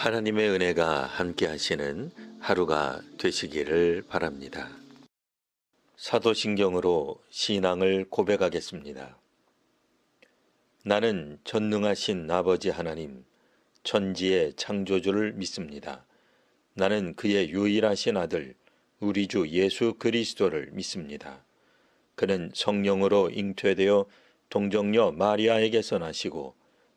하나님의 은혜가 함께 하시는 하루가 되시기를 바랍니다. 사도신경으로 신앙을 고백하겠습니다. 나는 전능하신 아버지 하나님, 천지의 창조주를 믿습니다. 나는 그의 유일하신 아들, 우리 주 예수 그리스도를 믿습니다. 그는 성령으로 잉태되어 동정녀 마리아에게서 나시고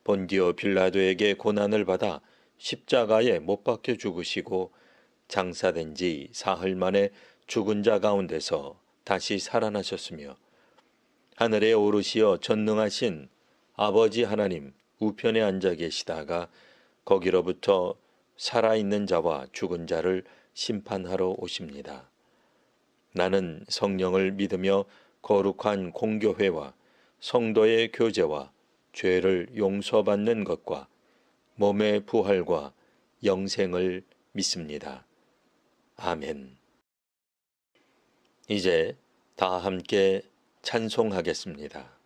본디오 빌라도에게 고난을 받아 십자가에 못 박혀 죽으시고 장사된 지 사흘 만에 죽은 자 가운데서 다시 살아나셨으며 하늘에 오르시어 전능하신 아버지 하나님 우편에 앉아 계시다가 거기로부터 살아있는 자와 죽은 자를 심판하러 오십니다. 나는 성령을 믿으며 거룩한 공교회와 성도의 교제와 죄를 용서받는 것과 몸의 부활과 영생을 믿습니다. 아멘. 이제 다 함께 찬송하겠습니다.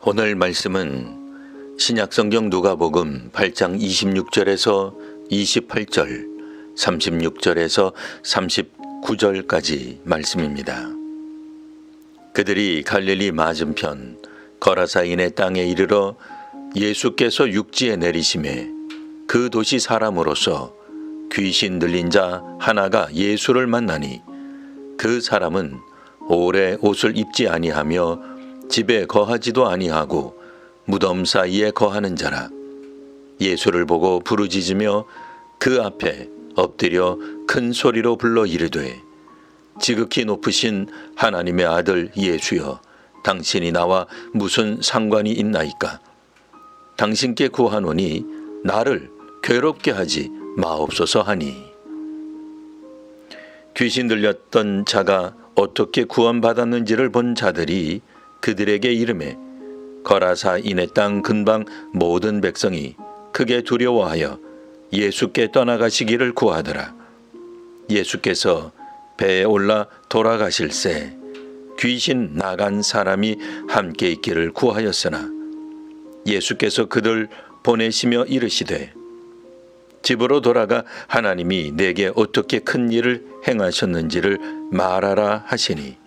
오늘 말씀은 신약성경 누가복음 8장 26절에서 28절, 36절에서 39절까지 말씀입니다. 그들이 갈릴리 맞은편 거라사인의 땅에 이르러 예수께서 육지에 내리심에 그 도시 사람으로서 귀신 들린 자 하나가 예수를 만나니 그 사람은 오래 옷을 입지 아니하며 집에 거하지도 아니하고 무덤 사이에 거하는 자라. 예수를 보고 부르짖으며 그 앞에 엎드려 큰 소리로 불러 이르되 지극히 높으신 하나님의 아들 예수여, 당신이 나와 무슨 상관이 있나이까? 당신께 구하노니 나를 괴롭게 하지 마옵소서 하니, 귀신 들렸던 자가 어떻게 구원받았는지를 본 자들이 그들에게 이르매 거라사인의 땅 근방 모든 백성이 크게 두려워하여 예수께 떠나가시기를 구하더라. 예수께서 배에 올라 돌아가실새 귀신 나간 사람이 함께 있기를 구하였으나 예수께서 그들 보내시며 이르시되 집으로 돌아가 하나님이 내게 어떻게 큰 일을 행하셨는지를 말하라 하시니,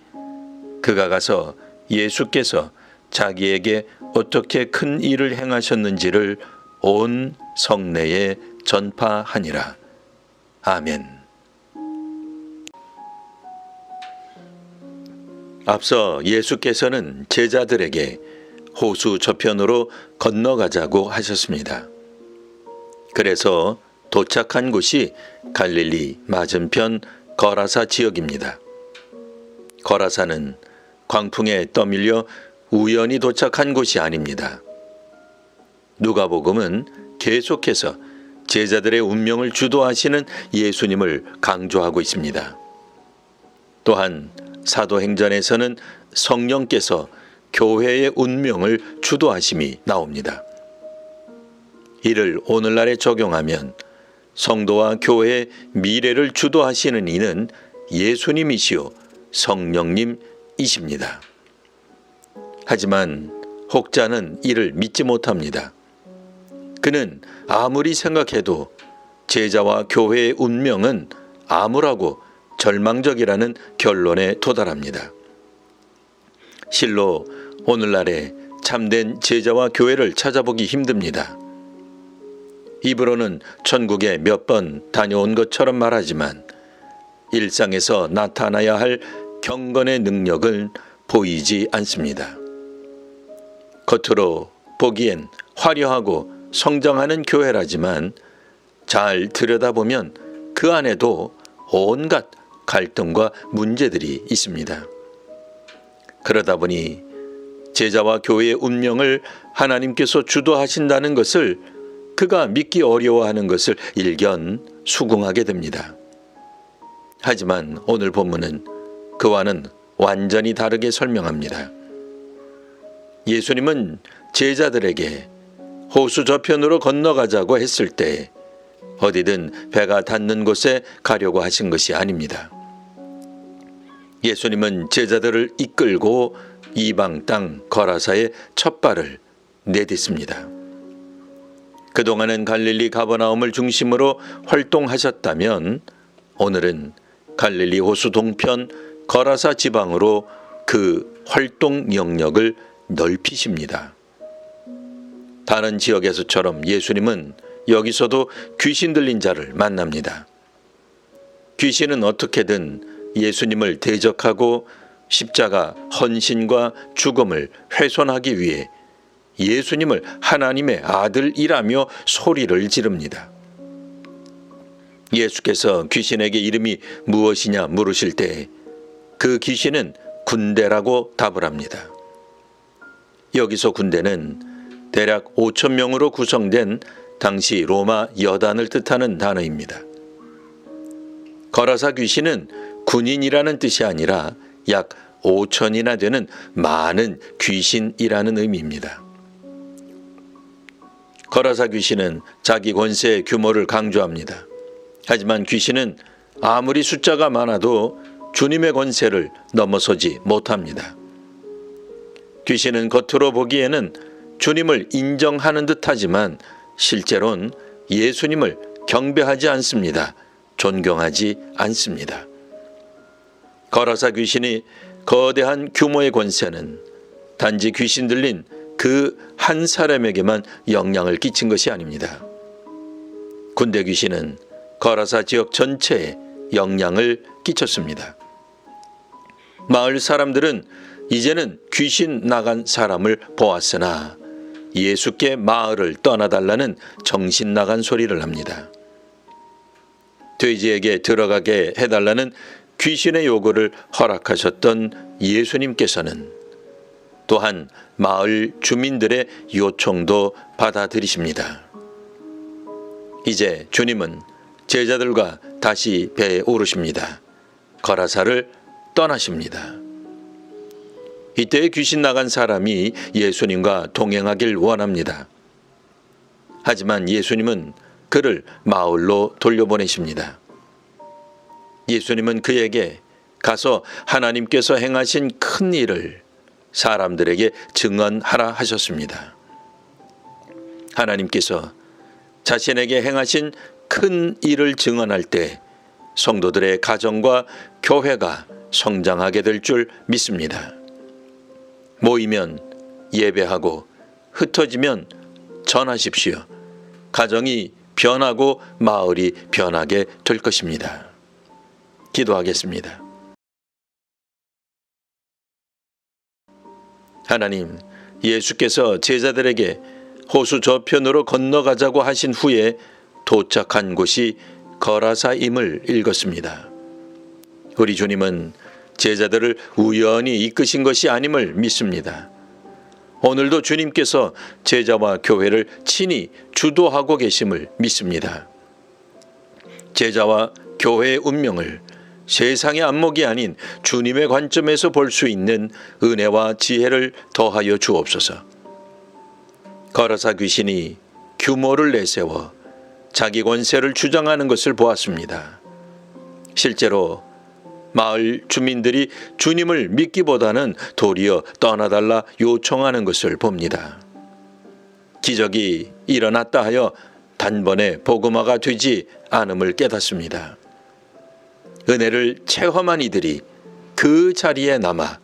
그가 가서 예수께서 자기에게 어떻게 큰 일을 행하셨는지를 온 성내에 전파하니라. 아멘. 앞서 예수께서는 제자들에게 호수 저편으로 건너가자고 하셨습니다. 그래서 도착한 곳이 갈릴리 맞은편 거라사 지역입니다. 거라사는 광풍에 떠밀려 우연히 도착한 곳이 아닙니다. 누가복음은 계속해서 제자들의 운명을 주도하시는 예수님을 강조하고 있습니다. 또한 사도행전에서는 성령께서 교회의 운명을 주도하심이 나옵니다. 이를 오늘날에 적용하면 성도와 교회의 미래를 주도하시는 이는 예수님이시요 성령님이십니다. 하지만 혹자는 이를 믿지 못합니다. 그는 아무리 생각해도 제자와 교회의 운명은 암울하고 절망적이라는 결론에 도달합니다. 실로 오늘날에 참된 제자와 교회를 찾아보기 힘듭니다. 입으로는 천국에 몇 번 다녀온 것처럼 말하지만 일상에서 나타나야 할 경건의 능력은 보이지 않습니다. 겉으로 보기엔 화려하고 성장하는 교회라지만 잘 들여다보면 그 안에도 온갖 갈등과 문제들이 있습니다. 그러다 보니 제자와 교회의 운명을 하나님께서 주도하신다는 것을 그가 믿기 어려워하는 것을 일견 수긍하게 됩니다. 하지만 오늘 본문은 그와는 완전히 다르게 설명합니다. 예수님은 제자들에게 호수 저편으로 건너가자고 했을 때 어디든 배가 닿는 곳에 가려고 하신 것이 아닙니다. 예수님은 제자들을 이끌고 이방 땅 거라사의 첫 발을 내딛습니다. 그동안은 갈릴리 가버나움을 중심으로 활동하셨다면 오늘은 갈릴리 호수 동편 거라사 지방으로 그 활동 영역을 넓히십니다. 다른 지역에서처럼 예수님은 여기서도 귀신 들린 자를 만납니다. 귀신은 어떻게든 예수님을 대적하고 십자가 헌신과 죽음을 훼손하기 위해 예수님을 하나님의 아들이라며 소리를 지릅니다. 예수께서 귀신에게 이름이 무엇이냐 물으실 때 그 귀신은 군대라고 답을 합니다. 여기서 군대는 대략 5,000명으로 구성된 당시 로마 여단을 뜻하는 단어입니다. 거라사 귀신은 군인이라는 뜻이 아니라 약 5,000이나 되는 많은 귀신이라는 의미입니다. 거라사 귀신은 자기 권세의 규모를 강조합니다. 하지만 귀신은 아무리 숫자가 많아도 주님의 권세를 넘어서지 못합니다. 귀신은 겉으로 보기에는 주님을 인정하는 듯하지만 실제로는 예수님을 경배하지 않습니다. 존경하지 않습니다. 거라사 귀신이 거대한 규모의 권세는 단지 귀신 들린 그 한 사람에게만 영향을 끼친 것이 아닙니다. 군대 귀신은 거라사 지역 전체에 영향을 끼쳤습니다. 마을 사람들은 이제는 귀신 나간 사람을 보았으나 예수께 마을을 떠나달라는 정신 나간 소리를 합니다. 돼지에게 들어가게 해달라는 귀신의 요구를 허락하셨던 예수님께서는 또한 마을 주민들의 요청도 받아들이십니다. 이제 주님은 제자들과 다시 배에 오르십니다. 거라사를 떠나십니다. 이때 귀신 나간 사람이 예수님과 동행하길 원합니다. 하지만 예수님은 그를 마을로 돌려보내십니다. 예수님은 그에게 가서 하나님께서 행하신 큰 일을 사람들에게 증언하라 하셨습니다. 하나님께서 자신에게 행하신 큰 일을 증언할 때 성도들의 가정과 교회가 성장하게 될 줄 믿습니다. 모이면 예배하고 흩어지면 전하십시오. 가정이 변하고 마을이 변하게 될 것입니다. 기도하겠습니다. 하나님, 예수께서 제자들에게 호수 저편으로 건너가자고 하신 후에 도착한 곳이 거라사임을 읽었습니다. 우리 주님은 제자들을 우연히 이끄신 것이 아님을 믿습니다. 오늘도 주님께서 제자와 교회를 친히 주도하고 계심을 믿습니다. 제자와 교회의 운명을 세상의 안목이 아닌 주님의 관점에서 볼 수 있는 은혜와 지혜를 더하여 주옵소서. 거라사 귀신이 규모를 내세워 자기 권세를 주장하는 것을 보았습니다. 실제로 마을 주민들이 주님을 믿기보다는 도리어 떠나달라 요청하는 것을 봅니다. 기적이 일어났다 하여 단번에 복음화가 되지 않음을 깨닫습니다. 은혜를 체험한 이들이 그 자리에 남아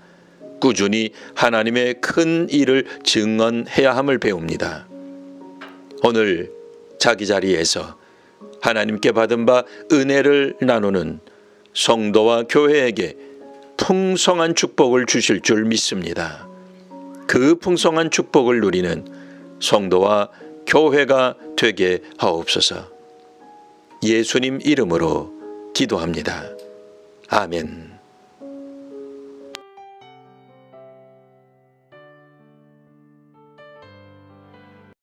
꾸준히 하나님의 큰 일을 증언해야 함을 배웁니다. 오늘 자기 자리에서 하나님께 받은 바 은혜를 나누는 성도와 교회에게 풍성한 축복을 주실 줄 믿습니다. 그 풍성한 축복을 누리는 성도와 교회가 되게 하옵소서. 예수님 이름으로 기도합니다. 아멘.